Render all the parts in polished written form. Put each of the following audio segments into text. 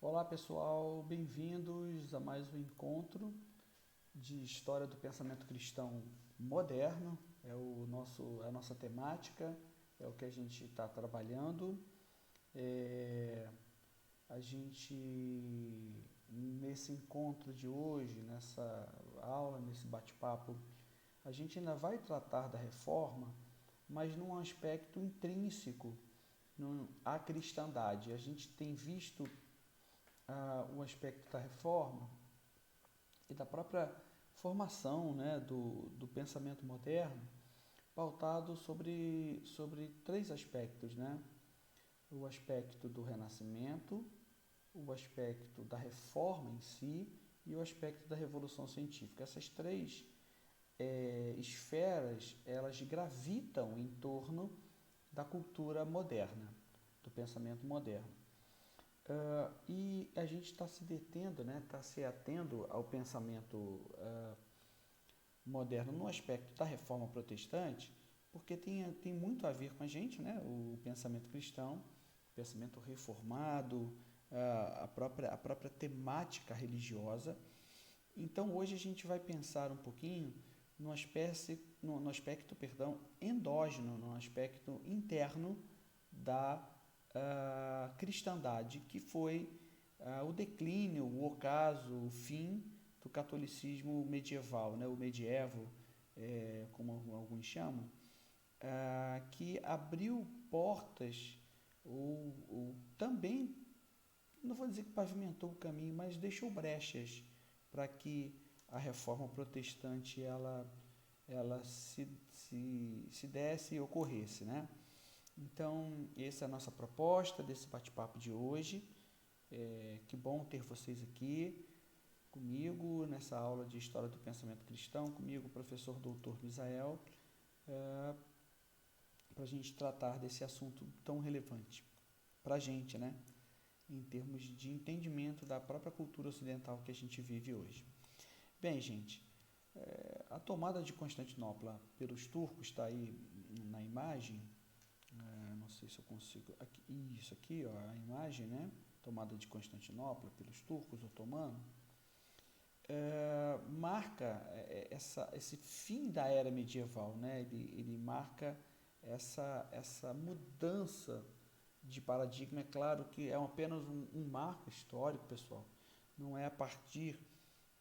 Olá pessoal, bem-vindos a mais um encontro de História do Pensamento Cristão Moderno. É a nossa temática, é o que a gente está trabalhando. A gente, nesse encontro de hoje, nessa aula, nesse bate-papo, a gente ainda vai tratar da reforma, mas num aspecto intrínseco à cristandade. A gente tem visto o aspecto da reforma e da própria formação, né, do pensamento moderno, pautado sobre três aspectos, né? O aspecto do renascimento, o aspecto da reforma em si e o aspecto da revolução científica. Essas três esferas, elas gravitam em torno da cultura moderna, do pensamento moderno. E a gente está se detendo, né, está se atendo ao pensamento moderno no aspecto da reforma protestante, porque tem muito a ver com a gente, né, o pensamento cristão, o pensamento reformado, a própria temática religiosa. Então hoje a gente vai pensar um pouquinho no aspecto endógeno, no aspecto interno da cristandade, que foi o declínio, o ocaso, o fim do catolicismo medieval, né? O medievo, como alguns chamam, que abriu portas ou também, não vou dizer que pavimentou o caminho, mas deixou brechas para que a reforma protestante ela se desse e ocorresse, né? Então, essa é a nossa proposta desse bate-papo de hoje. Que bom ter vocês aqui comigo nessa aula de História do Pensamento Cristão, comigo o professor Dr. Misael, para a gente tratar desse assunto tão relevante para a gente, né? Em termos de entendimento da própria cultura ocidental que a gente vive hoje. Bem, gente, a tomada de Constantinopla pelos turcos está aí na imagem. Não sei se eu consigo. Isso aqui, ó, a imagem, né? Tomada de Constantinopla pelos turcos otomanos. Marca esse fim da era medieval, né? Ele marca essa mudança de paradigma. É claro que é apenas um marco histórico, pessoal. Não é a partir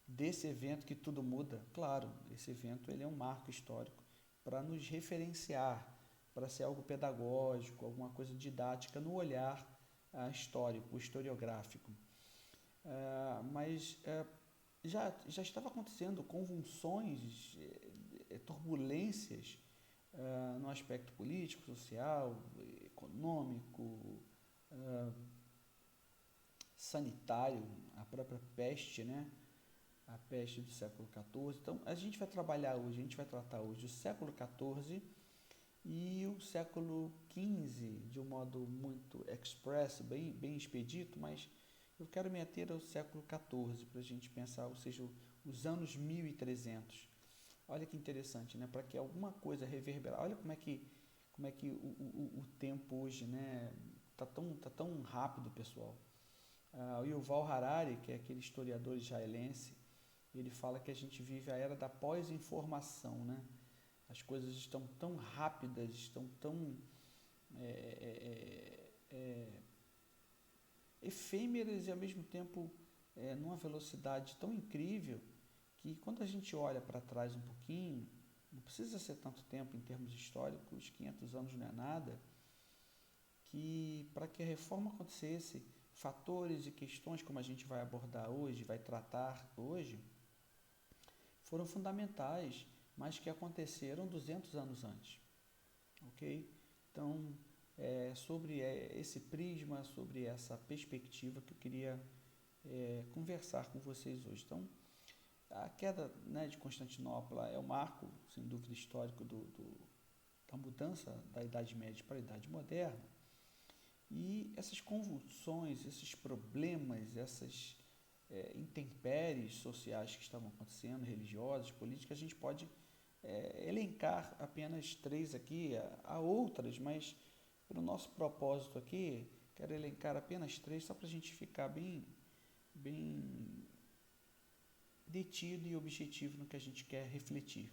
desse evento que tudo muda. Claro, esse evento ele é um marco histórico para nos referenciar, para ser algo pedagógico, alguma coisa didática no olhar histórico, historiográfico. Mas já estava acontecendo convulsões, turbulências no aspecto político, social, econômico, sanitário, a própria peste, né? A peste do século XIV. Então, a gente vai trabalhar hoje, a gente vai tratar hoje o século XIV e o século XV de um modo muito express, bem expedito, mas eu quero me ater ao século XIV para a gente pensar, ou seja, os anos 1300. Olha que interessante, né? Para que alguma coisa reverberar. Olha como é que o tempo hoje, né? Tá tão rápido, pessoal. O Yuval Harari, que é aquele historiador israelense, ele fala que a gente vive a era da pós-informação, né? As coisas estão tão rápidas, estão tão efêmeras e ao mesmo tempo numa velocidade tão incrível que quando a gente olha para trás um pouquinho, não precisa ser tanto tempo em termos históricos, 500 anos não é nada, que para que a reforma acontecesse, fatores e questões como a gente vai abordar hoje, vai tratar hoje, foram fundamentais, mas que aconteceram 200 anos antes, ok? Então, sobre esse prisma, sobre essa perspectiva que eu queria conversar com vocês hoje. Então, a queda, né, de Constantinopla é o marco, sem dúvida, histórico da mudança da Idade Média para a Idade Moderna. E essas convulsões, esses problemas, essas intempéries sociais que estavam acontecendo, religiosas, políticas, a gente pode elencar apenas três aqui, há outras, mas para o nosso propósito aqui, quero elencar apenas 3, só para a gente ficar bem detido e objetivo no que a gente quer refletir.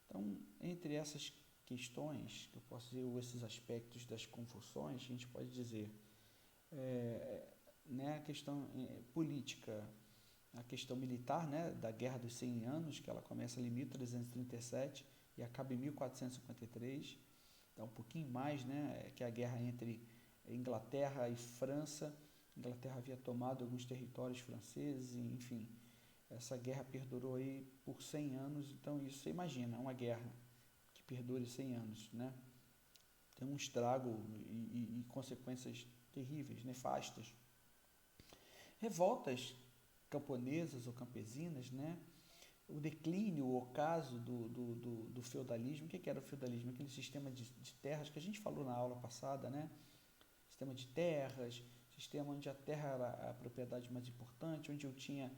Então, entre essas questões, que eu posso dizer, ou esses aspectos das confusões, a gente pode dizer, né, a questão política, a questão militar, né, da Guerra dos 100 Anos, que ela começa ali em 1337 e acaba em 1453, então um pouquinho mais, né, que a guerra entre Inglaterra e França. A Inglaterra havia tomado alguns territórios franceses, e, enfim, essa guerra perdurou aí por 100 anos, então isso você imagina, uma guerra que perdure 100 anos, né? Tem um estrago e consequências terríveis, nefastas. Revoltas camponesas ou campesinas, né? O declínio, o ocaso do feudalismo. O que era o feudalismo? Aquele sistema de terras que a gente falou na aula passada, né? Sistema de terras, sistema onde a terra era a propriedade mais importante, onde eu tinha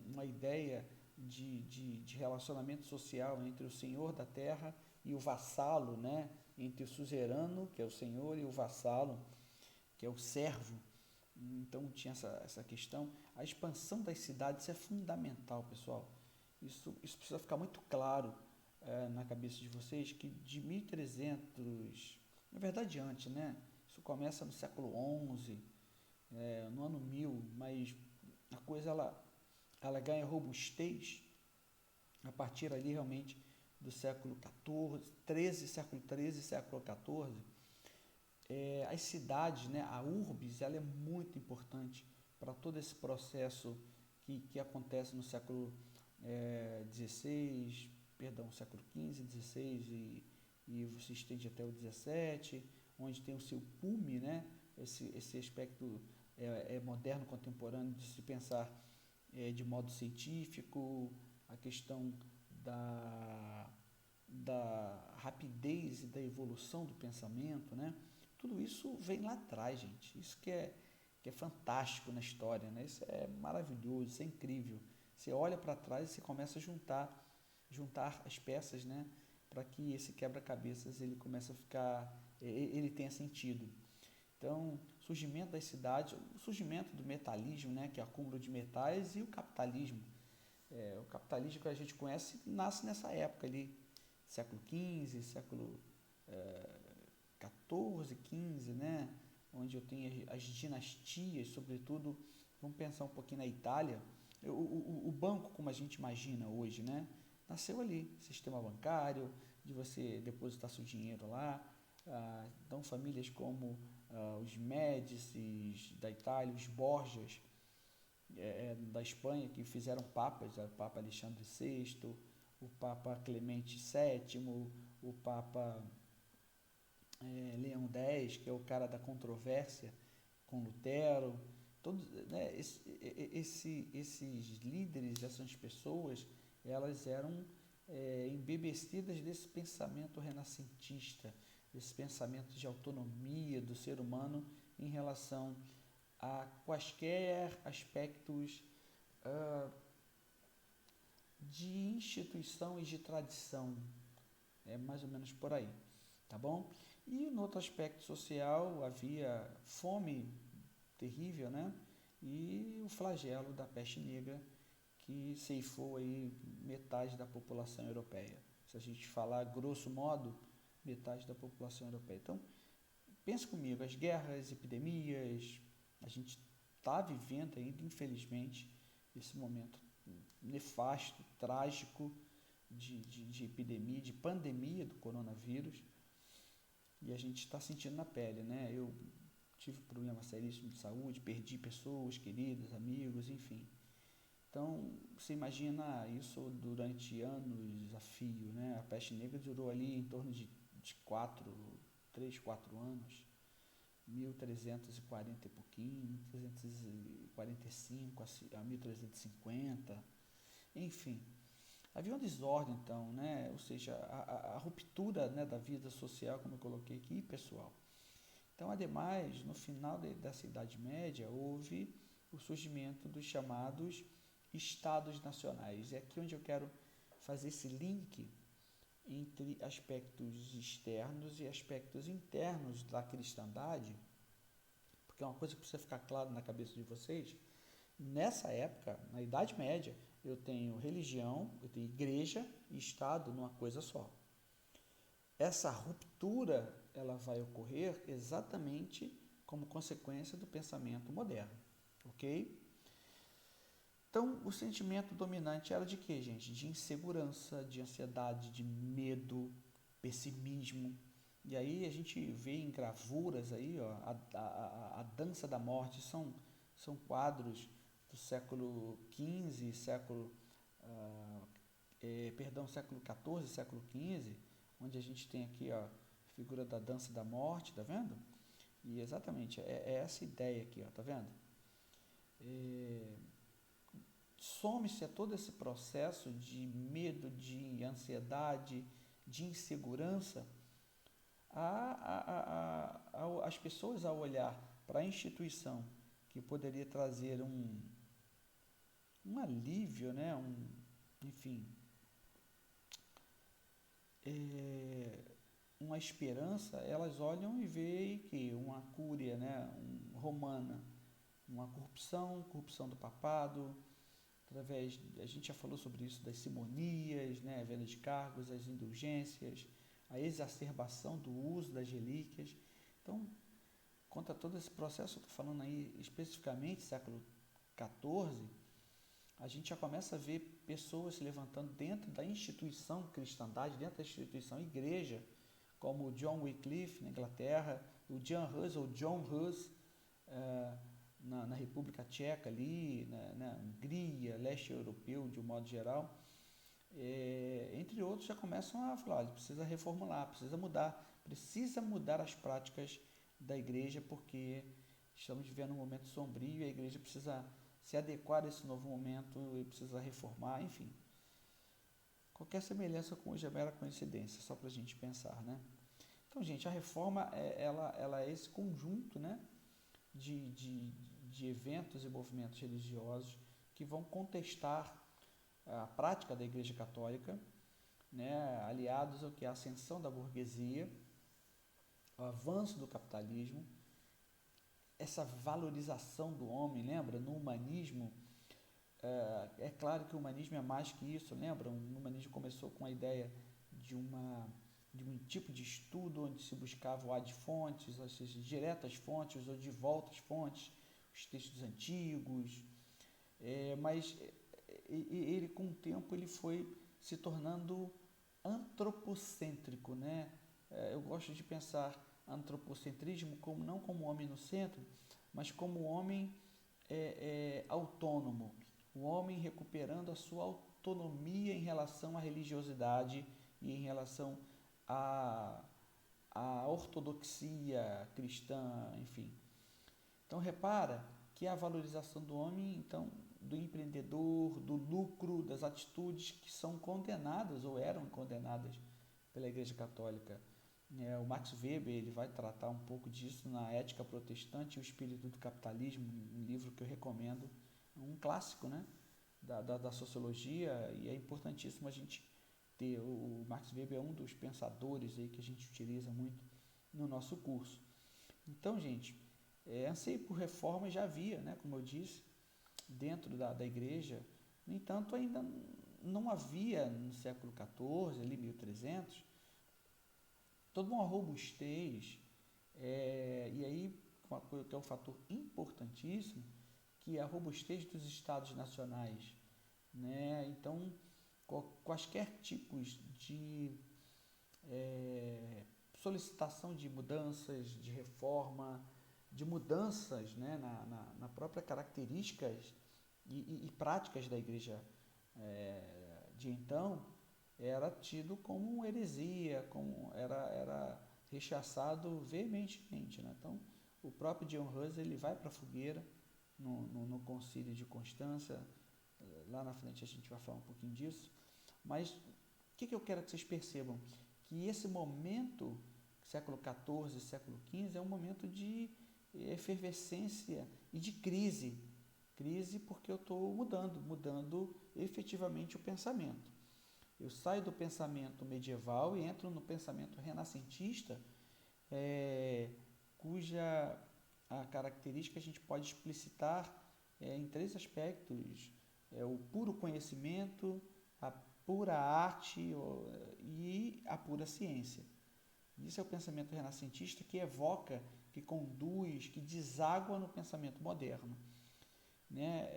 uma ideia de relacionamento social entre o senhor da terra e o vassalo, né? Entre o suzerano, que é o senhor, e o vassalo, que é o servo. Então tinha essa questão. A expansão das cidades é fundamental, pessoal. Isso precisa ficar muito claro na cabeça de vocês, que de 1300, na verdade antes, né? Isso começa no século XI, no ano 1000, mas a coisa ela ganha robustez a partir ali realmente do século XIV, século XIII, século XIV. As cidades, né, a urbis, ela é muito importante para todo esse processo que acontece no século XVI, século XV, XVI e se estende até o XVII, onde tem o seu PUME, né, esse aspecto moderno, contemporâneo de se pensar de modo científico, a questão da rapidez e da evolução do pensamento, né? Tudo isso vem lá atrás, gente. Isso que é fantástico na história, né? Isso é maravilhoso, isso é incrível. Você olha para trás e você começa a juntar as peças, né? Para que esse quebra-cabeças ele comece a ficar, ele tenha sentido. Então, surgimento das cidades, o surgimento do metalismo, né? Que é o acúmulo de metais, e o capitalismo. O capitalismo que a gente conhece nasce nessa época ali, século XV, século XIV, XV, né? Onde eu tenho as dinastias, sobretudo, vamos pensar um pouquinho na Itália. O banco, como a gente imagina hoje, né? Nasceu ali, sistema bancário, de você depositar seu dinheiro lá. Então, famílias como os Médicis da Itália, os Borgias da Espanha, que fizeram papas, o Papa Alexandre VI, o Papa Clemente VII, o Papa Leão X, que é o cara da controvérsia com Lutero. Todos, né, esses líderes, essas pessoas, elas eram embebecidas desse pensamento renascentista, desse pensamento de autonomia do ser humano em relação a quaisquer aspectos de instituição e de tradição. É mais ou menos por aí, tá bom? E no outro aspecto social havia fome terrível, né? E o flagelo da peste negra, que ceifou aí metade da população europeia. Se a gente falar grosso modo, metade da população europeia. Então, pense comigo, as guerras, epidemias, a gente está vivendo ainda, infelizmente, esse momento nefasto, trágico de epidemia, de pandemia do coronavírus, e a gente está sentindo na pele, né? Eu tive problema seríssimo de saúde, perdi pessoas queridas, amigos, enfim. Então, você imagina isso durante anos a fio, né? A peste negra durou ali em torno de 3, 4 anos, 1340 e pouquinho, 1345 a 1350, enfim. Havia uma desordem, então, né? Ou seja, a ruptura, né, da vida social, como eu coloquei aqui, pessoal. Então, ademais, no final dessa Idade Média, houve o surgimento dos chamados Estados Nacionais. É aqui onde eu quero fazer esse link entre aspectos externos e aspectos internos da cristandade, porque é uma coisa que precisa ficar claro na cabeça de vocês. Nessa época, na Idade Média, eu tenho religião, eu tenho igreja e Estado numa coisa só. Essa ruptura, ela vai ocorrer exatamente como consequência do pensamento moderno, ok? Então, o sentimento dominante era de quê, gente? De insegurança, de ansiedade, de medo, pessimismo. E aí a gente vê em gravuras aí, ó, a dança da morte, são quadros do século XV, século XIV, século XV, onde a gente tem aqui ó, a figura da dança da morte, tá vendo? E exatamente, é essa ideia aqui, ó, tá vendo? Some-se a todo esse processo de medo, de ansiedade, de insegurança, as pessoas ao olhar para a instituição que poderia trazer um alívio, né? Enfim, uma esperança, elas olham e veem que uma cúria, né? Romana, uma corrupção do papado, através, a gente já falou sobre isso, das simonias, né? A venda de cargos, as indulgências, a exacerbação do uso das relíquias. Então, contra todo esse processo, eu estou falando aí especificamente século XIV, a gente já começa a ver pessoas se levantando dentro da instituição cristandade, dentro da instituição igreja, como o John Wycliffe na Inglaterra, o Jan Hus ou John Hus na República Tcheca ali, na Hungria, leste europeu de um modo geral, entre outros já começam a falar, olha, precisa reformular, precisa mudar as práticas da igreja, porque estamos vivendo um momento sombrio e a igreja precisa se adequar a esse novo momento e precisa reformar, enfim. Qualquer semelhança com hoje é mera coincidência, só para a gente pensar, né? Então, gente, a reforma, ela é esse conjunto, né, de eventos e movimentos religiosos que vão contestar a prática da Igreja Católica, né, aliados ao que é a ascensão da burguesia, o avanço do capitalismo, essa valorização do homem, lembra? No humanismo, é claro que o humanismo é mais que isso, lembra? O humanismo começou com a ideia de um tipo de estudo onde se buscava o ad fontes, ou seja, diretas fontes ou de volta às fontes, os textos antigos, mas ele com o tempo ele foi se tornando antropocêntrico, né? Eu gosto de pensar antropocentrismo não como homem no centro, mas como homem autônomo, o homem recuperando a sua autonomia em relação à religiosidade e em relação à ortodoxia cristã, enfim. Então repara que a valorização do homem, então, do empreendedor, do lucro, das atitudes que são condenadas ou eram condenadas pela Igreja Católica. O Max Weber ele vai tratar um pouco disso na Ética Protestante e o Espírito do Capitalismo, um livro que eu recomendo, um clássico, né, da sociologia, e é importantíssimo a gente ter. O Max Weber é um dos pensadores aí que a gente utiliza muito no nosso curso. Então, gente, anseio por reforma já havia, né, como eu disse, dentro da igreja. No entanto, ainda não havia no século XIV, ali 1300, toda uma robustez, e aí, que é um fator importantíssimo, que é a robustez dos estados nacionais, né? Então, quaisquer tipos de solicitação de mudanças, de reforma, de mudanças, né, na própria características e práticas da igreja de então, era tido como heresia, era rechaçado veementemente, né? Então, o próprio John Hus ele vai para a fogueira no concílio de Constância. Lá na frente a gente vai falar um pouquinho disso, mas o que eu quero que vocês percebam? Que esse momento, século XIV, século XV, é um momento de efervescência e de crise porque eu estou mudando efetivamente o pensamento. Eu saio do pensamento medieval e entro no pensamento renascentista, cuja a característica a gente pode explicitar em três aspectos: o puro conhecimento, a pura arte e a pura ciência. Isso é o pensamento renascentista que evoca, que conduz, que deságua no pensamento moderno. Né?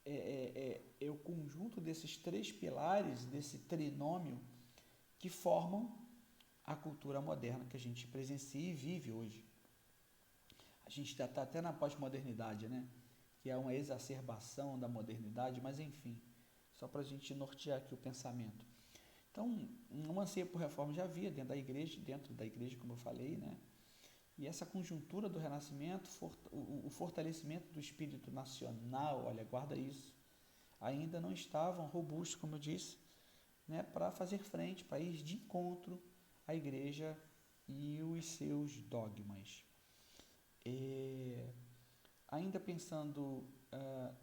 É o conjunto desses três pilares, desse trinômio, que formam a cultura moderna que a gente presencia e vive hoje. A gente já está até na pós-modernidade, né? Que é uma exacerbação da modernidade, mas enfim, só para a gente nortear aqui o pensamento. Então, um anseio por reforma já havia dentro da igreja, como eu falei, né? E essa conjuntura do Renascimento, o fortalecimento do espírito nacional, olha, guarda isso, ainda não estavam robustos, como eu disse, né, para fazer frente, para ir de encontro à igreja e os seus dogmas. Ainda pensando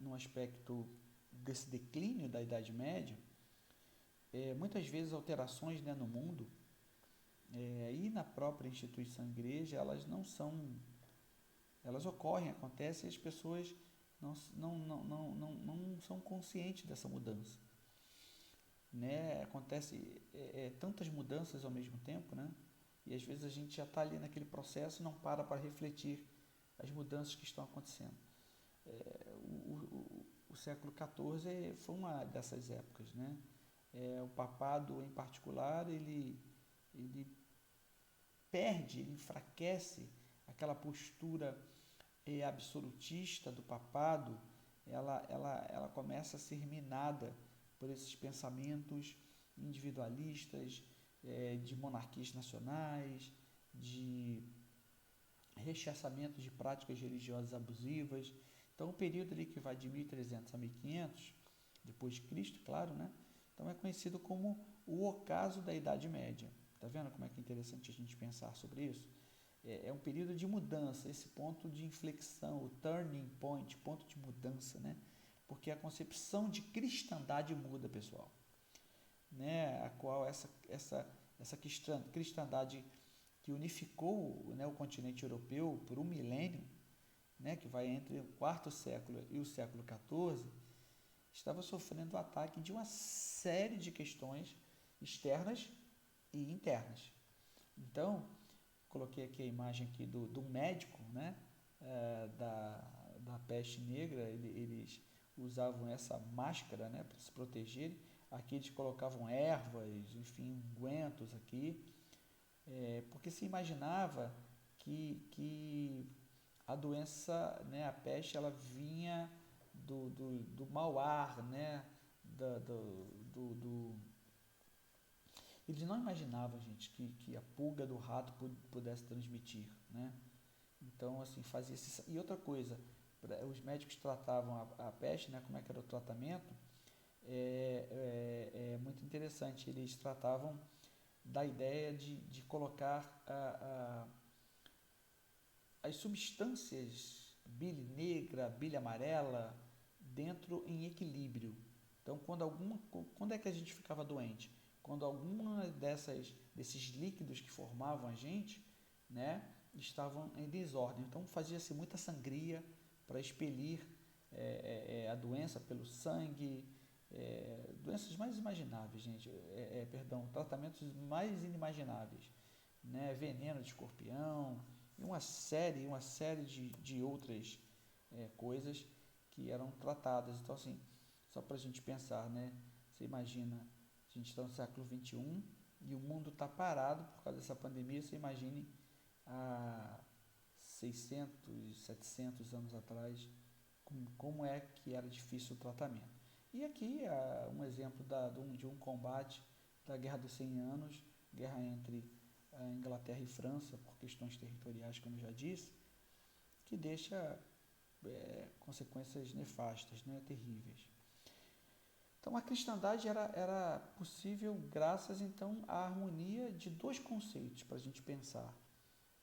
no aspecto desse declínio da Idade Média, muitas vezes alterações, né, no mundo e na própria instituição igreja, elas ocorrem, acontecem, e as pessoas não são conscientes dessa mudança. Né? Acontece tantas mudanças ao mesmo tempo, né? E às vezes a gente já está ali naquele processo e não para refletir as mudanças que estão acontecendo. O século XIV foi uma dessas épocas, né? O papado, em particular, ele perde, ele enfraquece aquela postura absolutista do papado. Ela começa a ser minada por esses pensamentos individualistas, de monarquias nacionais, de rechaçamento de práticas religiosas abusivas. Então, o período ali que vai de 1300 a 1500, depois de Cristo, claro, né? Então, é conhecido como o ocaso da Idade Média. Tá vendo como é que é interessante a gente pensar sobre isso? É um período de mudança, esse ponto de inflexão, o turning point, ponto de mudança, né? Porque a concepção de cristandade muda, pessoal. Né? A qual essa cristandade que unificou, né, o continente europeu por um milênio, né, que vai entre o quarto século e o século XIV, estava sofrendo o ataque de uma série de questões externas e internas. Então, coloquei aqui a imagem aqui do médico, né, da peste negra. Eles usavam essa máscara, né, para se protegerem. Aqui eles colocavam ervas, enfim, ungüentos aqui, porque se imaginava que a doença, né, a peste, ela vinha do mau ar, né, eles não imaginavam, gente, que a pulga do rato pudesse transmitir, né? Então, assim, fazia esse... E outra coisa, os médicos tratavam a peste, né? Como é que era o tratamento? É muito interessante. Eles tratavam da ideia de colocar as substâncias bile negra, bile amarela, dentro em equilíbrio. Então, quando é que a gente ficava doente? Quando alguma desses líquidos que formavam a gente, né, estavam em desordem. Então, fazia-se muita sangria para expelir a doença pelo sangue, doenças mais imagináveis, gente, tratamentos mais inimagináveis, né, veneno de escorpião, e uma série de outras coisas que eram tratadas. Então, assim, só para a gente pensar, né, você imagina, a gente está no século XXI e o mundo está parado por causa dessa pandemia. Você imagine há 600, 700 anos atrás, como é que era difícil o tratamento. E aqui um exemplo de um combate da Guerra dos 100 Anos, guerra entre a Inglaterra e França, por questões territoriais, como eu já disse, que deixa consequências nefastas, né, terríveis. Então, a cristandade era possível graças, então, à harmonia de dois conceitos para a gente pensar.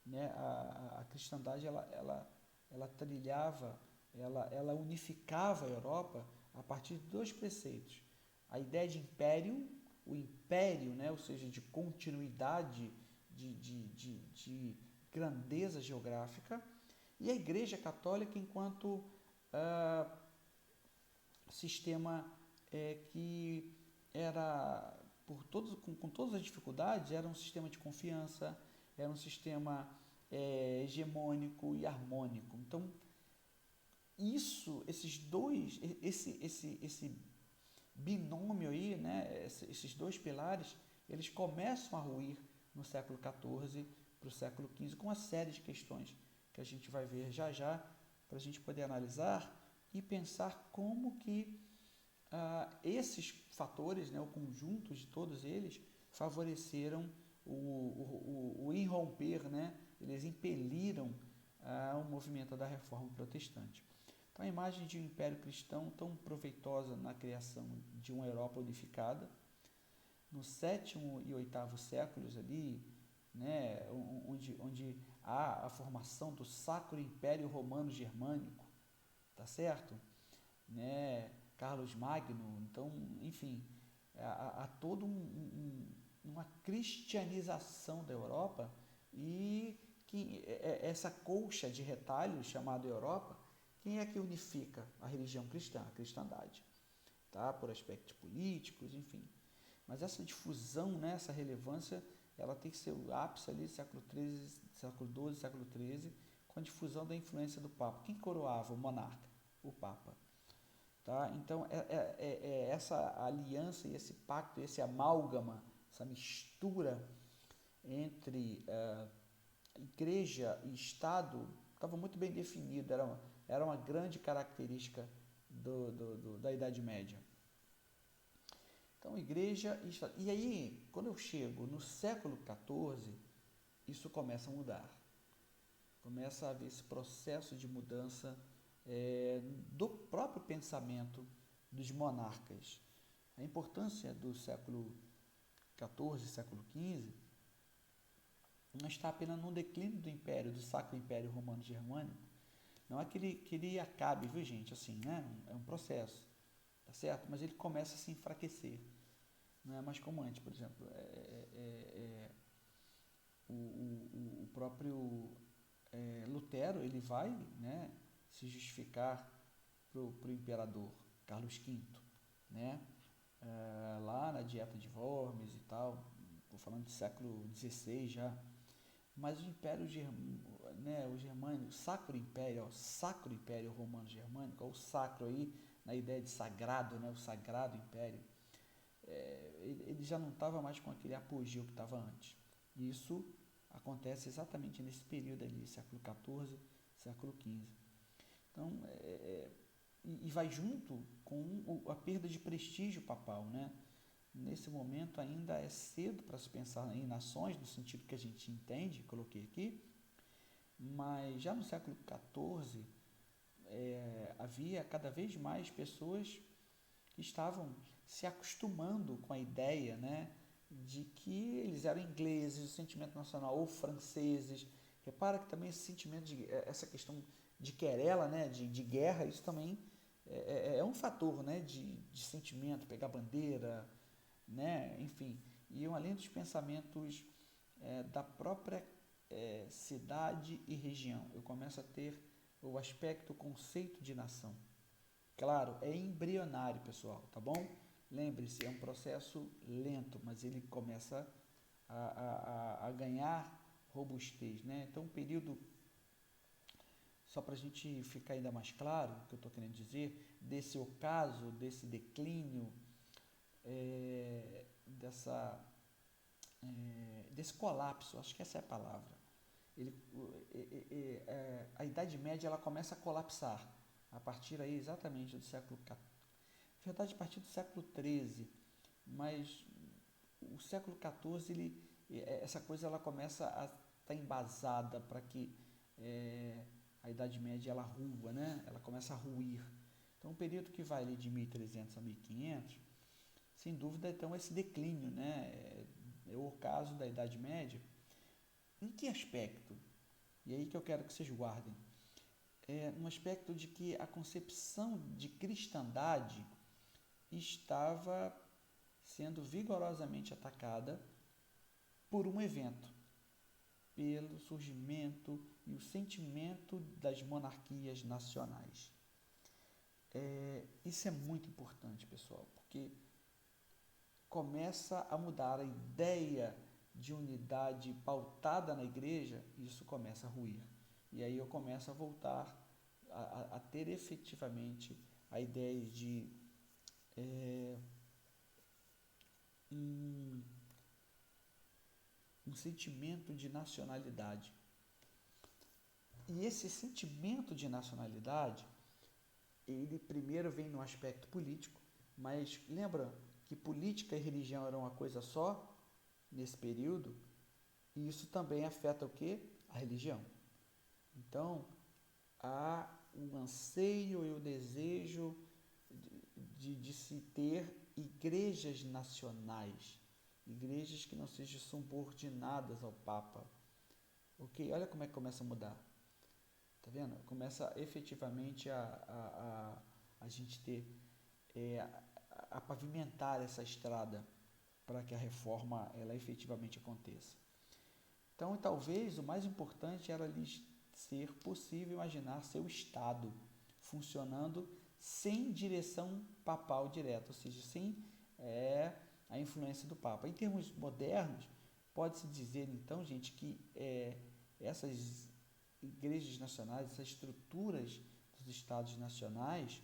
Né? A cristandade, ela trilhava, ela unificava a Europa a partir de dois preceitos. A ideia de império, o império, né? Ou seja, de continuidade, de grandeza geográfica, E a Igreja Católica enquanto sistema que era, com todas as dificuldades, era um sistema de confiança, era um sistema hegemônico e harmônico. Então, esse binômio aí, né, esses dois pilares, eles começam a ruir no século XIV para o século XV, com uma série de questões que a gente vai ver já já, para a gente poder analisar e pensar como que esses fatores, né, o conjunto de todos eles, favoreceram o irromper, né, eles impeliram o movimento da Reforma Protestante. Então, a imagem de um império cristão tão proveitosa na criação de uma Europa unificada, no sétimo e oitavo séculos ali, né, onde há a formação do Sacro Império Romano Germânico, tá certo? Né, Carlos Magno, então, enfim, há toda uma cristianização da Europa e que essa colcha de retalhos chamada Europa, quem é que unifica a religião cristã? A cristandade, tá? Por aspectos políticos, enfim. Mas essa difusão, né, essa relevância, ela tem que ser o ápice ali, século XIII, século XIII, com a difusão da influência do Papa. Quem coroava o monarca? O Papa. Tá? Então, essa aliança e esse pacto, esse amálgama, essa mistura entre igreja e Estado estava muito bem definido, era uma grande característica da Idade Média. Então, igreja e Estado. E aí, quando eu chego no século XIV, isso começa a mudar. Começa a haver esse processo de mudança do próprio pensamento dos monarcas. A importância do século XIV e século XV não está apenas no declínio do Império, do Sacro Império Romano Germânico. Não é que ele acabe, viu gente, assim, né? É um processo, tá certo? Mas ele começa a se enfraquecer. Não é mais como antes, por exemplo. O próprio Lutero, ele vai, né, se justificar para o imperador Carlos V, né? Lá na Dieta de Worms e tal, estou falando do século XVI já. Mas o Império né, o Germânico, Sacro Império Romano Germânico, ou sacro aí, na ideia de sagrado, né, o Sagrado Império, ele já não estava mais com aquele apogeu que estava antes. E isso acontece exatamente nesse período ali, século XIV, século XV. Então, e vai junto com a perda de prestígio papal, né? Nesse momento ainda é cedo para se pensar em nações, no sentido que a gente entende, coloquei aqui, mas já no século XIV havia cada vez mais pessoas que estavam se acostumando com a ideia, né, de que eles eram ingleses, o sentimento nacional, ou franceses. Repara que também esse sentimento, essa questão de querela, né, de guerra, isso também é um fator, né, de sentimento, pegar bandeira, né, enfim, iam além dos pensamentos da própria cidade e região. Eu começo a ter o aspecto, o conceito de nação. Claro, é embrionário, pessoal, tá bom? Lembre-se, é um processo lento, mas ele começa a ganhar robustez, né? Então, um período, só para a gente ficar ainda mais claro o que eu estou querendo dizer, desse ocaso, desse declínio, desse colapso, acho que essa é a palavra. A Idade Média ela começa a colapsar a partir aí exatamente do século XIV. Na verdade, a partir do século XIII, mas o século XIV, essa coisa ela começa a estar embasada para que a Idade Média ela rua, né? Ela começa a ruir. Então, um período que vai ali de 1300 a 1500, sem dúvida, então, esse declínio, né? É o caso da Idade Média. Em que aspecto? E aí que eu quero que vocês guardem. No aspecto de que a concepção de cristandade estava sendo vigorosamente atacada por um evento, pelo surgimento e o sentimento das monarquias nacionais. Isso é muito importante, pessoal, porque começa a mudar a ideia de unidade pautada na igreja, isso começa a ruir. E aí eu começo a voltar a ter efetivamente a ideia de um sentimento de nacionalidade. E esse sentimento de nacionalidade, ele primeiro vem no aspecto político, mas lembra que política e religião eram uma coisa só nesse período, e isso também afeta o quê? A religião. Então, há um anseio e o desejo de se ter igrejas nacionais, igrejas que não sejam subordinadas ao Papa. Ok? Olha como é que começa a mudar. Tá vendo? Começa efetivamente a gente ter, a pavimentar essa estrada para que a reforma ela efetivamente aconteça. Então, talvez o mais importante era lhes ser possível imaginar seu Estado funcionando sem direção papal direta, ou seja, sem a influência do Papa. Em termos modernos, pode-se dizer, então, gente, que essas igrejas nacionais, essas estruturas dos Estados nacionais,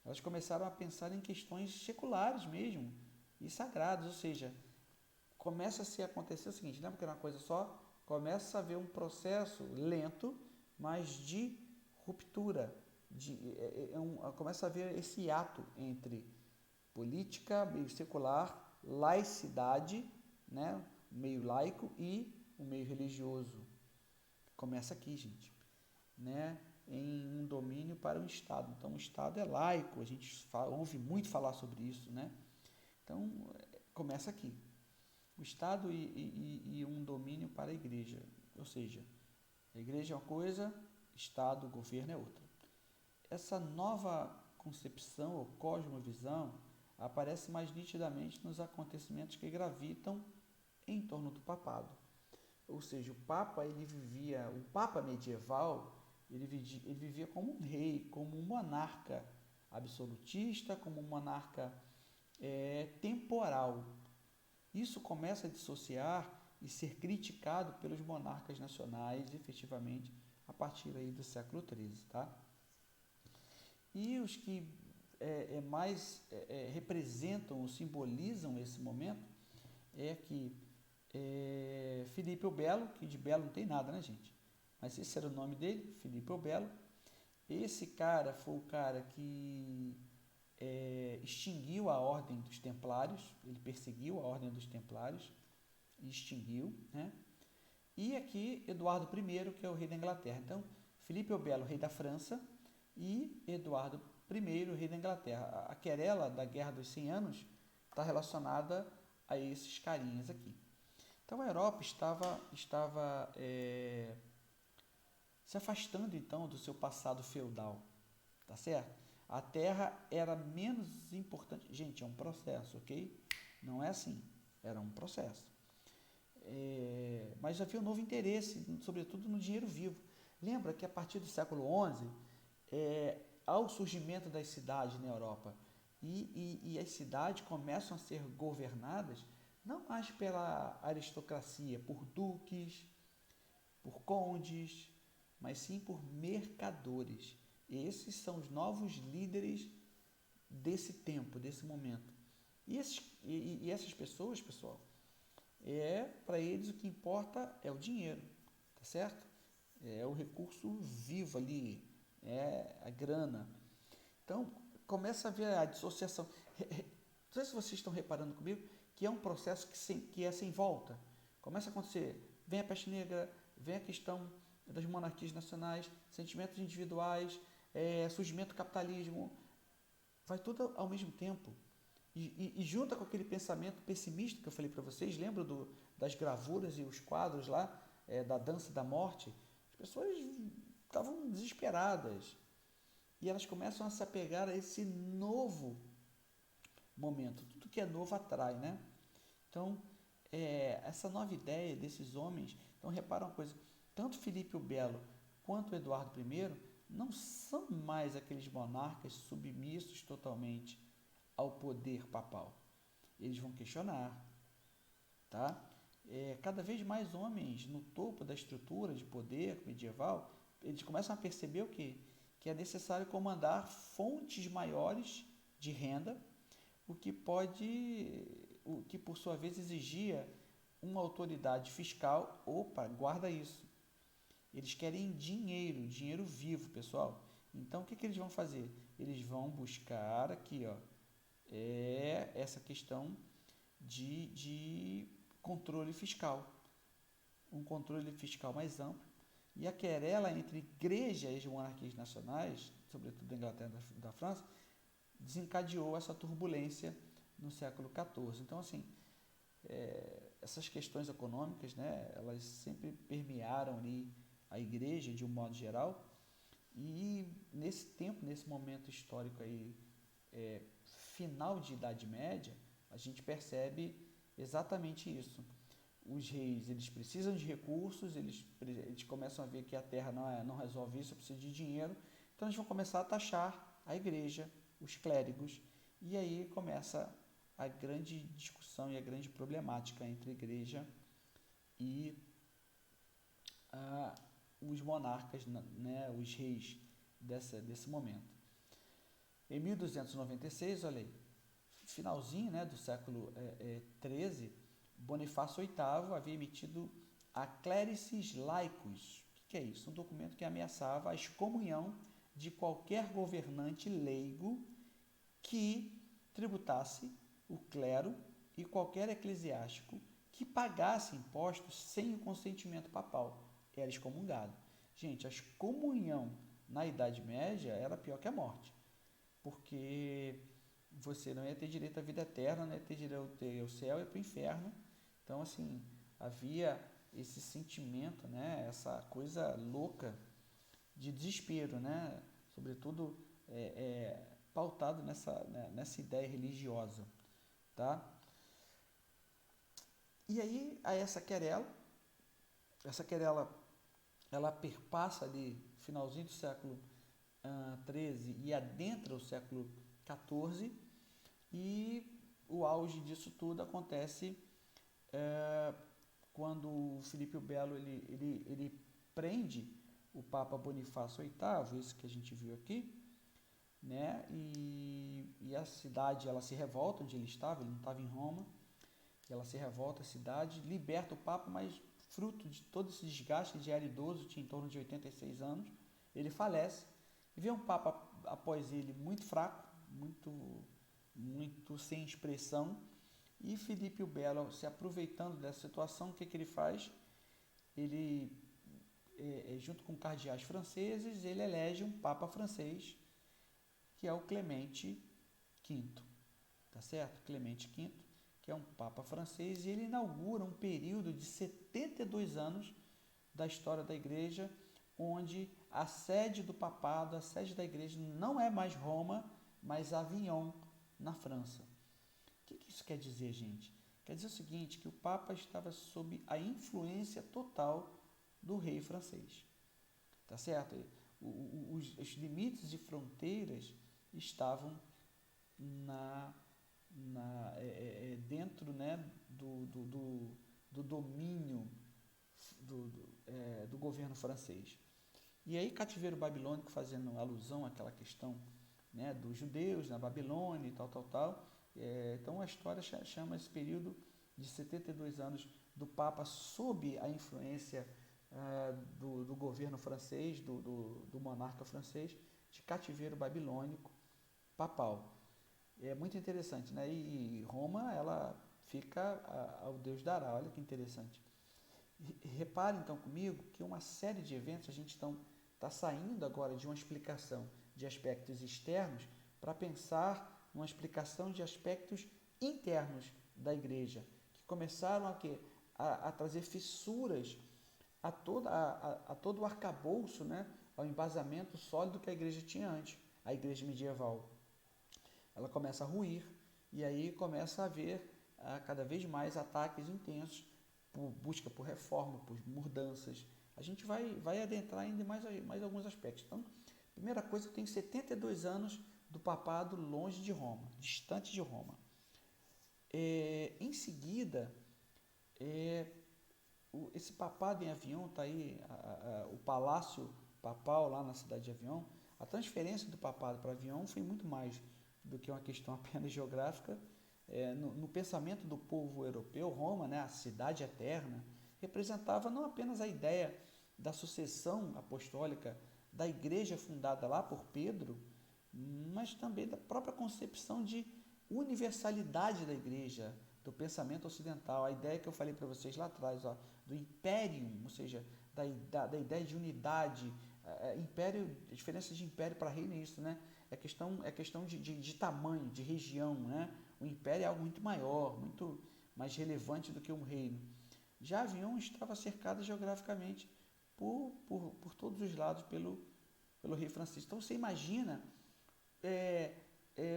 elas começaram a pensar em questões seculares mesmo, e sagradas, ou seja, começa a se acontecer o seguinte, lembra que era uma coisa só? Começa a haver um processo lento, mas de ruptura, começa a haver esse ato entre política, meio secular, laicidade, né, meio laico e o meio religioso. Começa aqui, gente, né, em um domínio para o Estado. Então, o Estado é laico, a gente ouve muito falar sobre isso, né? Então, começa aqui. O Estado e um domínio para a igreja. Ou seja, a igreja é uma coisa, Estado, governo é outra. Essa nova concepção ou cosmovisão aparece mais nitidamente nos acontecimentos que gravitam em torno do papado. Ou seja, o Papa medieval, ele vivia como um rei, como um monarca absolutista, como um monarca temporal. Isso começa a dissociar e ser criticado pelos monarcas nacionais, efetivamente, a partir aí do século XIII. Tá? E os que mais representam ou simbolizam esse momento é que Filipe o Belo, que de belo não tem nada, né, gente? Mas esse era o nome dele, Filipe o Belo. Esse cara foi o cara que extinguiu a Ordem dos Templários, ele perseguiu a Ordem dos Templários e extinguiu, né? E aqui Eduardo I, que é o rei da Inglaterra. Então, Filipe o Belo, rei da França, e Eduardo I, rei da Inglaterra. A querela da Guerra dos 100 Anos está relacionada a esses carinhas aqui. Então, a Europa estava se afastando, então, do seu passado feudal, tá certo? A terra era menos importante. Gente, é um processo, ok? Não é assim. Era um processo. Mas havia um novo interesse, sobretudo no dinheiro vivo. Lembra que a partir do século XI, há o surgimento das cidades na Europa. E as cidades começam a ser governadas não mais pela aristocracia, por duques, por condes, mas sim por mercadores. Esses são os novos líderes desse tempo, desse momento. E essas pessoas, pessoal, para eles o que importa é o dinheiro, tá certo? É o recurso vivo ali, é a grana. Então, começa a haver a dissociação. Não sei se vocês estão reparando comigo que é um processo que é sem volta. Começa a acontecer, vem a peste negra, vem a questão das monarquias nacionais, sentimentos individuais, surgimento do capitalismo, vai tudo ao mesmo tempo. E junta com aquele pensamento pessimista que eu falei para vocês, lembra das gravuras e os quadros lá, da dança da morte? As pessoas estavam desesperadas. E elas começam a se apegar a esse novo momento. Tudo que é novo atrai, né? Então, essa nova ideia desses homens... Então, repara uma coisa. tanto Filipe o Belo quanto Eduardo I não são mais aqueles monarcas submissos totalmente ao poder papal. Eles vão questionar, tá? Cada vez mais homens no topo da estrutura de poder medieval, eles começam a perceber o quê? Que é necessário comandar fontes maiores de renda, o que por sua vez exigia uma autoridade fiscal. Opa, guarda isso. Eles querem dinheiro, dinheiro vivo, pessoal. Então, o que eles vão fazer? Eles vão buscar aqui, ó, essa questão de controle fiscal. Um controle fiscal mais amplo. E a querela entre igreja e as monarquias nacionais, sobretudo da Inglaterra e da França, desencadeou essa turbulência no século XIV. Então, assim, essas questões econômicas, né, elas sempre permearam ali a igreja de um modo geral, e nesse tempo, nesse momento histórico aí, final de Idade Média, a gente percebe exatamente isso. Os reis, eles precisam de recursos, eles começam a ver que a terra não resolve isso, precisa de dinheiro, então eles vão começar a taxar a igreja, os clérigos, e aí começa a grande discussão e a grande problemática entre a igreja e os monarcas, né, os reis desse momento. Em 1296, olha aí, finalzinho, né, do século XIII, Bonifácio VIII havia emitido a Clericis Laicus. O que é isso? Um documento que ameaçava a excomunhão de qualquer governante leigo que tributasse o clero e qualquer eclesiástico que pagasse impostos sem o consentimento papal. Era excomungado. Gente, a excomunhão na Idade Média era pior que a morte, porque você não ia ter direito à vida eterna, não ia ter direito ao céu e para o inferno. Então, assim, havia esse sentimento, né, essa coisa louca de desespero, né, sobretudo pautado nessa ideia religiosa, tá? E aí, essa querela, ela perpassa ali finalzinho do século XIII e adentra o século XIV, e o auge disso tudo acontece quando Filipe o Belo ele prende o Papa Bonifácio VIII, isso que a gente viu aqui, né? E a cidade, ela se revolta onde ele não estava em Roma, ela se revolta, a cidade, liberta o Papa, mas fruto de todo esse desgaste, ele já era idoso, tinha em torno de 86 anos, ele falece, e vê um Papa após ele muito fraco, muito sem expressão, e Filipe o Belo, se aproveitando dessa situação, o que ele faz? Ele, junto com cardeais franceses, ele elege um Papa francês, que é o Clemente V, tá certo? Clemente V, que é um Papa francês, e ele inaugura um período de 72 anos da história da Igreja, onde a sede do papado, a sede da Igreja não é mais Roma, mas Avignon, na França. O que isso quer dizer, gente? Quer dizer o seguinte, que o Papa estava sob a influência total do rei francês, tá certo? Os limites e fronteiras estavam dentro, né, do domínio do governo francês. E aí, cativeiro babilônico, fazendo alusão àquela questão, né, dos judeus na Babilônia e tal. Então, a história chama esse período de 72 anos do Papa sob a influência do governo francês, do monarca francês, de cativeiro babilônico papal. É muito interessante, né? E Roma, ela fica ao Deus dará. Olha que interessante. Repare então comigo que uma série de eventos, a gente está saindo agora de uma explicação de aspectos externos para pensar numa explicação de aspectos internos da igreja, que começaram a trazer fissuras a todo o arcabouço, né, ao embasamento sólido que a igreja tinha antes, a igreja medieval. Ela começa a ruir, e aí começa a haver cada vez mais ataques intensos por busca por reforma, por mudanças. A gente vai adentrar ainda mais alguns aspectos. Então, primeira coisa, eu tenho 72 anos do papado longe de Roma, distante de Roma. Em seguida, esse papado em Avião, está aí o palácio papal lá na cidade de Avião. A transferência do papado para Avião foi muito mais do que uma questão apenas geográfica. No pensamento do povo europeu, Roma, né, a cidade eterna, representava não apenas a ideia da sucessão apostólica da igreja fundada lá por Pedro, mas também da própria concepção de universalidade da igreja, do pensamento ocidental, a ideia que eu falei para vocês lá atrás, do imperium, ou seja, da ideia de unidade. Império, a diferença de império para reino é isso, né? É questão de tamanho, de região, né? O império é algo muito maior, muito mais relevante do que um reino. Já Avião estava cercada geograficamente por todos os lados pelo rei Francisco. Então você imagina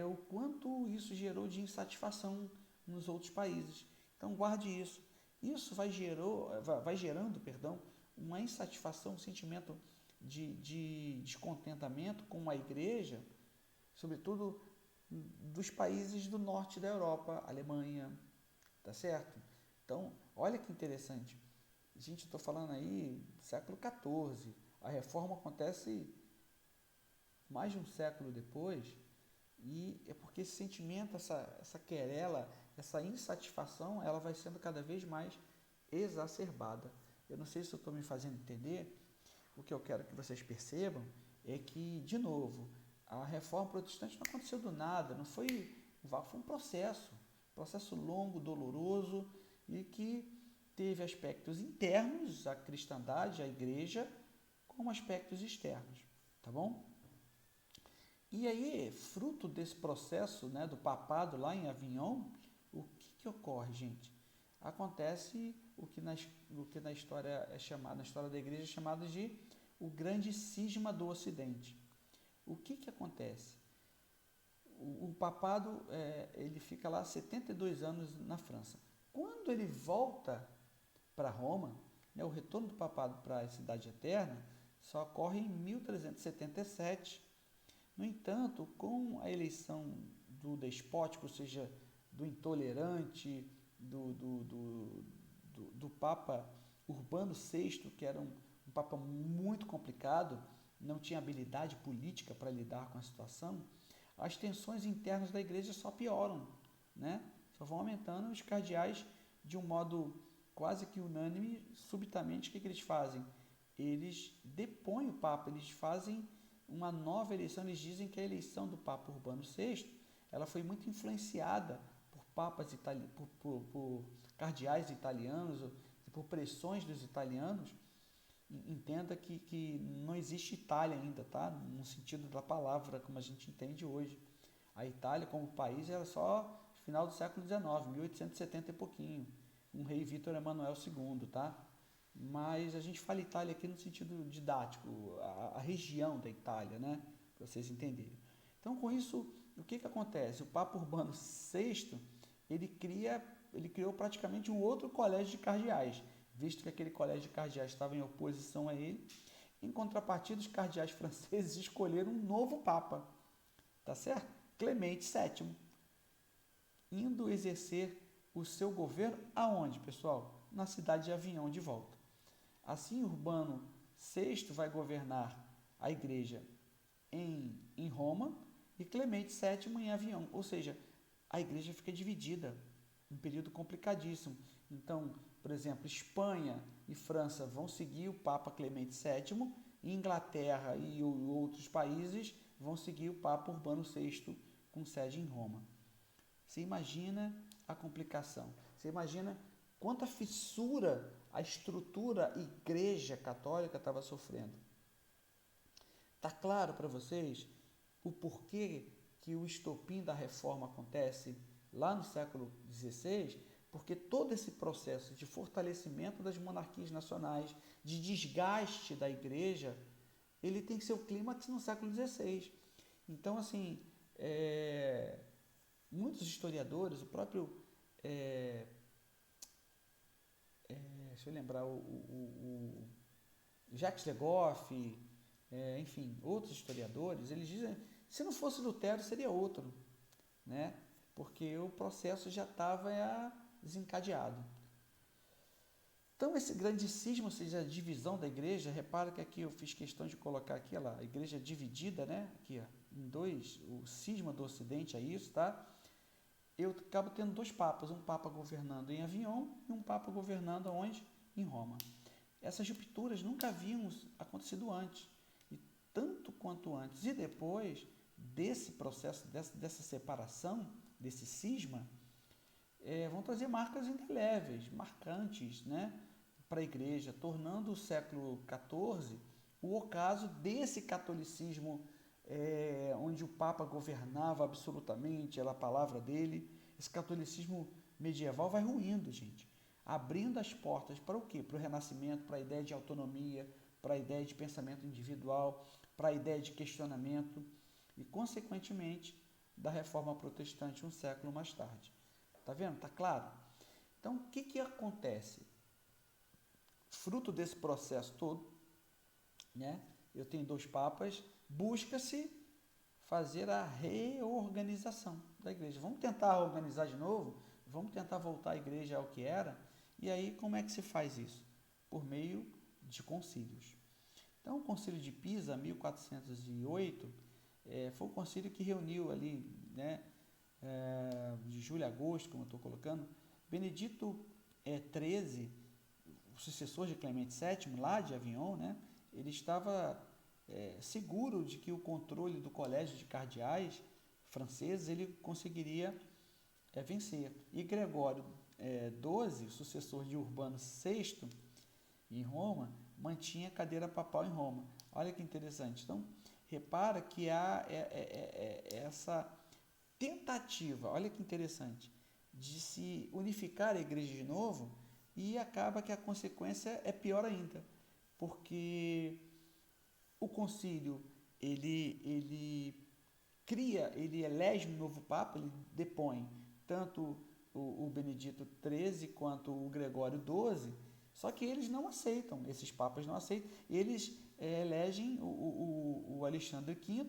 o quanto isso gerou de insatisfação nos outros países. Então guarde isso. Isso vai gerando, uma insatisfação, um sentimento de descontentamento com a igreja, sobretudo dos países do norte da Europa, Alemanha, tá certo? Então, olha que interessante. Gente, estou falando aí século XIV. A reforma acontece mais de um século depois, e é porque esse sentimento, essa querela, essa insatisfação, ela vai sendo cada vez mais exacerbada. Eu não sei se eu estou me fazendo entender. O que eu quero que vocês percebam é que, de novo, a reforma protestante não aconteceu do nada, não foi um processo longo, doloroso, e que teve aspectos internos, a cristandade, a igreja, como aspectos externos, tá bom? E aí, fruto desse processo, né, do papado lá em Avignon, o que ocorre, gente? Acontece o que na história na história da igreja é chamado de o grande cisma do Ocidente. O que acontece? O papado, ele fica lá 72 anos na França. Quando ele volta para Roma, né, o retorno do papado para a cidade eterna só ocorre em 1377. No entanto, com a eleição do despótico, ou seja, do intolerante, do Papa Urbano VI, que era um Papa muito complicado, não tinha habilidade política para lidar com a situação, as tensões internas da igreja só pioram, né? Só vão aumentando. Os cardeais, de um modo quase que unânime, subitamente, o que eles fazem? Eles depõem o Papa, eles fazem uma nova eleição. Eles dizem que a eleição do Papa Urbano VI, ela foi muito influenciada por papas por cardeais italianos, por pressões dos italianos. Entenda que não existe Itália ainda, tá? No sentido da palavra, como a gente entende hoje. A Itália, como país, era só no final do século XIX, 1870 e pouquinho. Um rei Vítor Emanuel II, tá? Mas a gente fala Itália aqui no sentido didático, a região da Itália, né? Para vocês entenderem. Então, com isso, o que acontece? O Papa Urbano VI, ele criou praticamente um outro colégio de cardeais, visto que aquele colégio de cardeais estava em oposição a ele. Em contrapartida, os cardeais franceses escolheram um novo Papa, tá certo? Clemente VII, indo exercer o seu governo aonde, pessoal? Na cidade de Avignon de volta. Assim, Urbano VI vai governar a igreja em Roma e Clemente VII em Avignon, ou seja, a igreja fica dividida, um período complicadíssimo. Então, por exemplo, Espanha e França vão seguir o Papa Clemente VII, e Inglaterra e outros países vão seguir o Papa Urbano VI, com sede em Roma. Você imagina a complicação, você imagina quanta fissura a estrutura igreja católica estava sofrendo. Está claro para vocês o porquê que o estopim da reforma acontece lá no século XVI? Porque todo esse processo de fortalecimento das monarquias nacionais, de desgaste da igreja, ele tem seu clímax no século XVI. Então, assim, muitos historiadores, o próprio... deixa eu lembrar, Jacques Le Goff, enfim, outros historiadores, eles dizem, se não fosse Lutero, seria outro, né? Porque o processo já estava desencadeado. Então, esse grande cisma, ou seja, a divisão da igreja, repara que aqui eu fiz questão de colocar aqui, ó, a igreja dividida, né? Aqui, ó, em dois, o cisma do Ocidente é isso, tá? Eu acabo tendo dois papas, um papa governando em Avignon e um papa governando onde? Em Roma. Essas rupturas nunca haviam acontecido antes. E tanto quanto antes e depois desse processo, dessa separação, desse cisma, vão trazer marcas indeléveis, marcantes, né, para a igreja, tornando o século XIV o ocaso desse catolicismo onde o Papa governava absolutamente, era a palavra dele. Esse catolicismo medieval vai ruindo, gente, abrindo as portas para o quê? Para o Renascimento, para a ideia de autonomia, para a ideia de pensamento individual, para a ideia de questionamento e, consequentemente, da Reforma Protestante um século mais tarde. Tá vendo? Tá claro? Então, o que acontece? Fruto desse processo todo, né? Eu tenho dois papas, busca-se fazer a reorganização da igreja. Vamos tentar organizar de novo? Vamos tentar voltar a igreja ao que era? E aí, como é que se faz isso? Por meio de concílios. Então, o concílio de Pisa, 1408, foi o concílio que reuniu ali, né, de julho a agosto, como eu estou colocando, Benedito XIII, o sucessor de Clemente VII, lá de Avignon, né, ele estava seguro de que o controle do colégio de cardeais franceses ele conseguiria vencer. E Gregório XII, sucessor de Urbano VI, em Roma, mantinha a cadeira papal em Roma. Olha que interessante. Então, repara que há essa tentativa, olha que interessante, de se unificar a igreja de novo, e acaba que a consequência é pior ainda, porque o concílio ele elege um novo papa, ele depõe tanto o Benedito XIII quanto o Gregório XII, só que eles não aceitam, esses papas não aceitam, eles elegem o Alexandre V,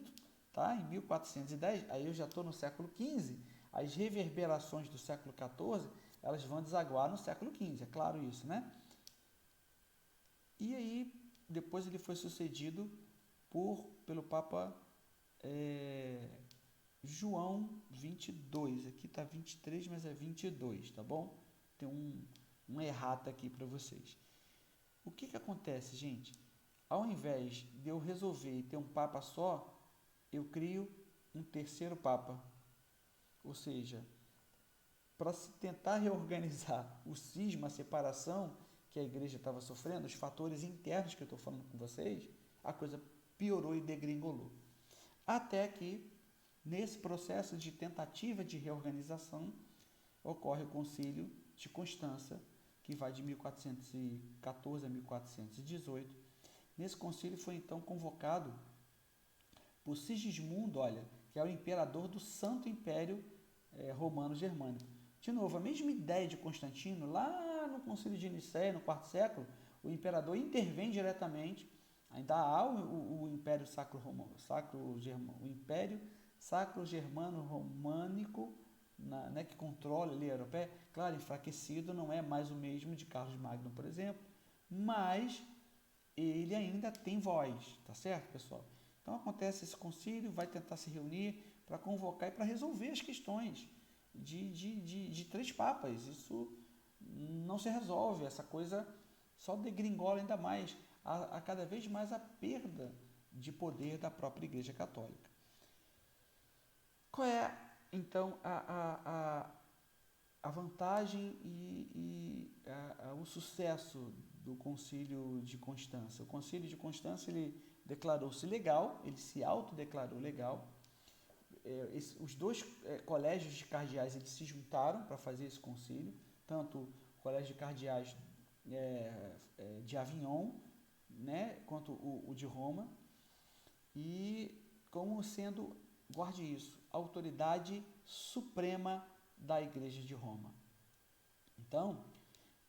tá? Em 1410, aí eu já estou no século XV, as reverberações do século XIV, elas vão desaguar no século XV, é claro isso, né? E aí, depois ele foi sucedido pelo Papa João 22, aqui está 23, mas é 22, tá bom? Tem um errata aqui para vocês. O que acontece, gente? Ao invés de eu resolver ter um Papa só, eu crio um terceiro Papa. Ou seja, para se tentar reorganizar o cisma, a separação que a igreja estava sofrendo, os fatores internos que eu estou falando com vocês, a coisa piorou e degringolou. Até que, nesse processo de tentativa de reorganização, ocorre o Concílio de Constança, que vai de 1414 a 1418. Nesse concílio foi então convocado por Sigismundo, olha, que é o imperador do Santo Império Romano-Germânico. De novo, a mesma ideia de Constantino, lá no concílio de Nicéia, no IV século, o imperador intervém diretamente, ainda há o Império o Império Sacro-Germano-Românico, né, que controla ali a europeia, claro, enfraquecido, não é mais o mesmo de Carlos Magno, por exemplo, mas ele ainda tem voz, tá certo, pessoal? Então acontece esse concílio, vai tentar se reunir para convocar e para resolver as questões de três papas. Isso não se resolve, essa coisa só degringola ainda mais, a cada vez mais a perda de poder da própria Igreja Católica. Qual é, então, a vantagem e o sucesso do Concílio de Constança? O Concílio de Constança ele declarou-se legal, ele se autodeclarou legal. Os dois colégios de cardeais eles se juntaram para fazer esse concílio, tanto o colégio de cardeais de Avignon, né, quanto o de Roma, e como sendo, guarde isso, a autoridade suprema da Igreja de Roma. Então,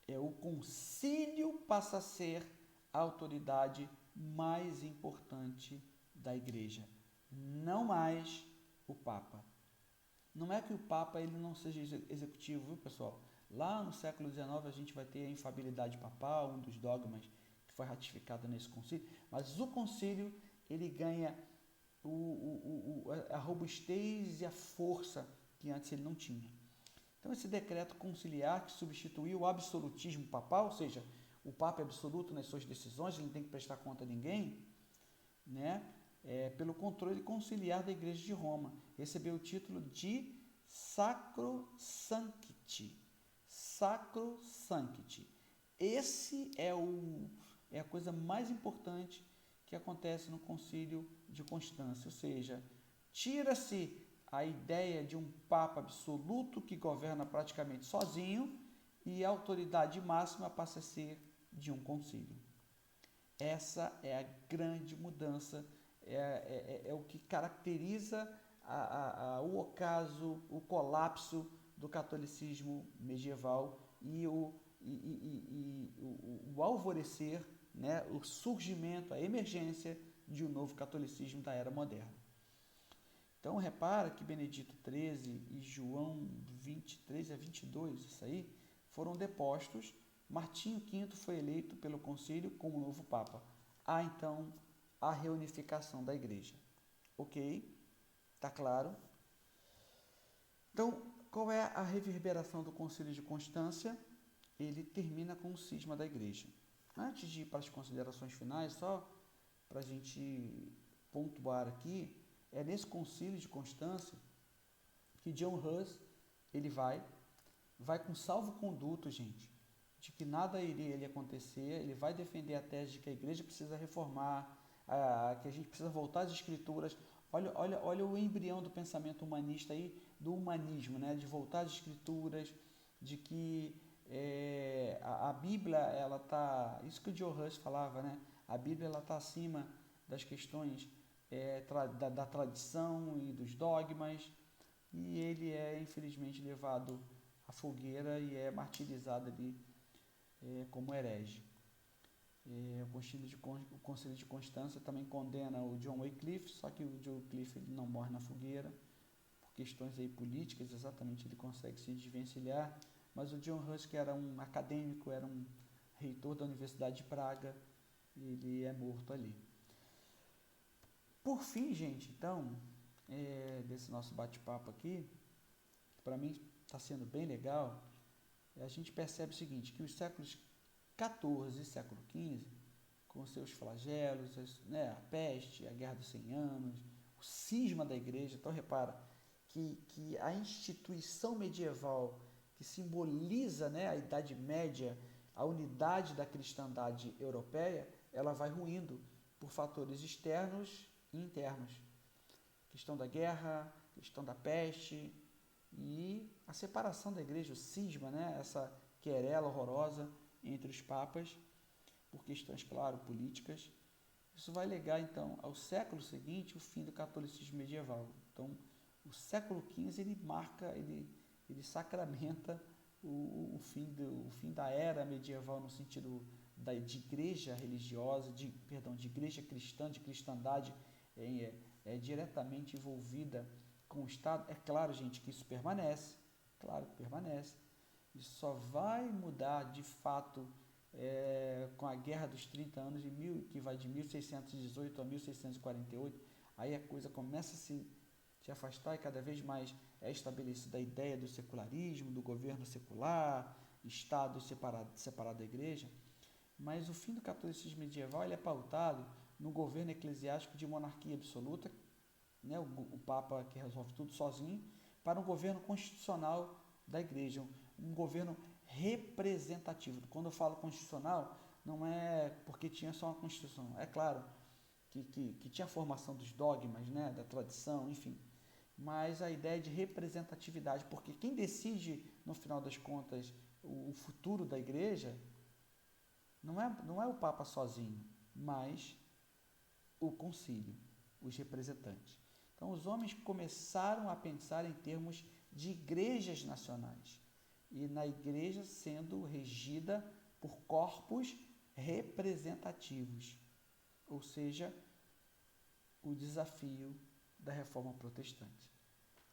o concílio passa a ser a autoridade mais importante da igreja, não mais o Papa. Não é que o Papa ele não seja executivo, viu, pessoal? Lá no século XIX a gente vai ter a infabilidade papal, um dos dogmas que foi ratificado nesse concílio, mas o concílio ele ganha a robustez e a força que antes ele não tinha. Então esse decreto conciliar que substituiu o absolutismo papal, ou seja, o Papa é absoluto nas suas decisões, ele não tem que prestar conta a ninguém, né? Pelo controle conciliar da Igreja de Roma, recebeu o título de Sacro Sancti. Sacro Sancti. Esse é a coisa mais importante que acontece no Concílio de Constância, ou seja, tira-se a ideia de um Papa absoluto que governa praticamente sozinho e a autoridade máxima passa a ser de um concílio. Essa é a grande mudança, é o que caracteriza o ocaso, o colapso do catolicismo medieval e o alvorecer, né, o surgimento, a emergência de um novo catolicismo da era moderna. Então repara que Benedito XIII e João 23 a 22, isso aí, foram depostos. Martinho V foi eleito pelo concílio como novo Papa. Há então a reunificação da igreja. Ok? Tá claro? Então, qual é a reverberação do concílio de Constância? Ele termina com o cisma da igreja. Antes de ir para as considerações finais, só para a gente pontuar aqui, é nesse concílio de Constância que John Hus ele vai com salvo-conduto, gente, de que nada iria lhe acontecer. Ele vai defender a tese de que a igreja precisa reformar, que a gente precisa voltar às escrituras. Olha o embrião do pensamento humanista aí, do humanismo, né? De voltar às escrituras, de que a Bíblia, ela tá, isso que o John Hus falava, né? A Bíblia ela está acima das questões da tradição e dos dogmas, e ele é infelizmente levado à fogueira e é martirizado ali como herege. O Concílio de Constância também condena o John Wycliffe, só que o John Wycliffe ele não morre na fogueira por questões aí políticas, exatamente, ele consegue se desvencilhar, mas o John Hus, que era um acadêmico, era um reitor da Universidade de Praga, ele é morto ali. Por fim, gente, então, desse nosso bate-papo aqui, para mim está sendo bem legal, a gente percebe o seguinte, que os séculos XIV e século XV, com seus flagelos, né, a peste, a Guerra dos 100 Anos, o cisma da igreja, então repara que a instituição medieval que simboliza, né, a Idade Média, a unidade da cristandade europeia, ela vai ruindo por fatores externos e internos. Questão da guerra, questão da peste e a separação da igreja, o cisma, né? Essa querela horrorosa entre os papas, por questões, claro, políticas. Isso vai legar, então, ao século seguinte, o fim do catolicismo medieval. Então, o século XV, ele marca, ele sacramenta o fim da era medieval no sentido de igreja religiosa, de igreja cristã, de cristandade diretamente envolvida com o Estado. É claro, gente, que isso permanece, claro que permanece. Isso só vai mudar de fato com a Guerra dos 30 Anos, que vai de 1618 a 1648. Aí a coisa começa a se afastar e cada vez mais é estabelecida a ideia do secularismo, do governo secular, Estado separado da Igreja. Mas o fim do catolicismo medieval ele é pautado no governo eclesiástico de monarquia absoluta, né, o Papa que resolve tudo sozinho, para um governo constitucional da Igreja, um governo representativo. Quando eu falo constitucional, não é porque tinha só uma Constituição, é claro que tinha a formação dos dogmas, né, da tradição, enfim, mas a ideia de representatividade, porque quem decide, no final das contas, o futuro da Igreja não é o Papa sozinho, mas o concílio, os representantes. Então, os homens começaram a pensar em termos de igrejas nacionais, e na igreja sendo regida por corpos representativos, ou seja, o desafio da reforma protestante.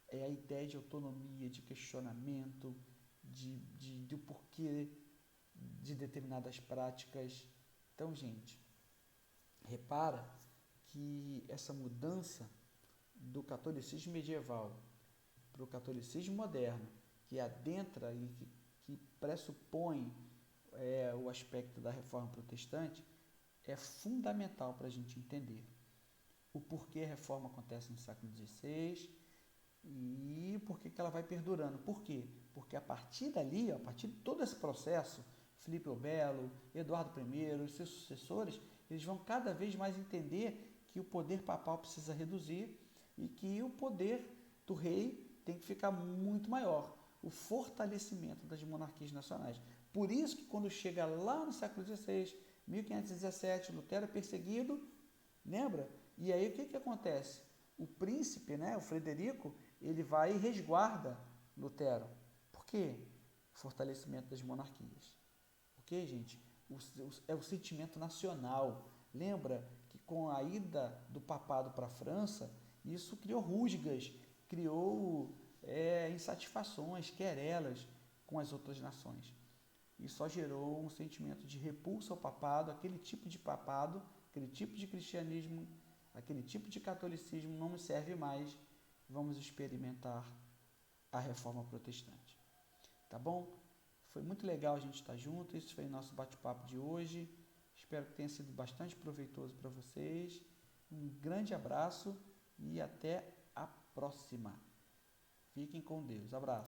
É a ideia de autonomia, de questionamento, do porquê de determinadas práticas. Então, gente, repara que essa mudança do catolicismo medieval para o catolicismo moderno, que adentra e que pressupõe o aspecto da reforma protestante, é fundamental para a gente entender o porquê a reforma acontece no século XVI e por que ela vai perdurando. Por quê? Porque a partir dali, a partir de todo esse processo, Filipe o Belo, Eduardo I, os seus sucessores, eles vão cada vez mais entender que o poder papal precisa reduzir e que o poder do rei tem que ficar muito maior. O fortalecimento das monarquias nacionais. Por isso que quando chega lá no século XVI, 1517, Lutero é perseguido, lembra? E aí o que acontece? O príncipe, o Frederico, ele vai e resguarda Lutero. Por quê? Fortalecimento das monarquias. Ok, gente? É o sentimento nacional. Lembra que com a ida do papado para a França, isso criou rusgas, criou insatisfações, querelas com as outras nações. E só gerou um sentimento de repulsa ao papado, aquele tipo de papado, aquele tipo de cristianismo, aquele tipo de catolicismo não me serve mais, vamos experimentar a reforma protestante. Tá bom? Foi muito legal a gente estar junto, esse foi o nosso bate-papo de hoje, espero que tenha sido bastante proveitoso para vocês, um grande abraço e até a próxima. Fiquem com Deus, abraço.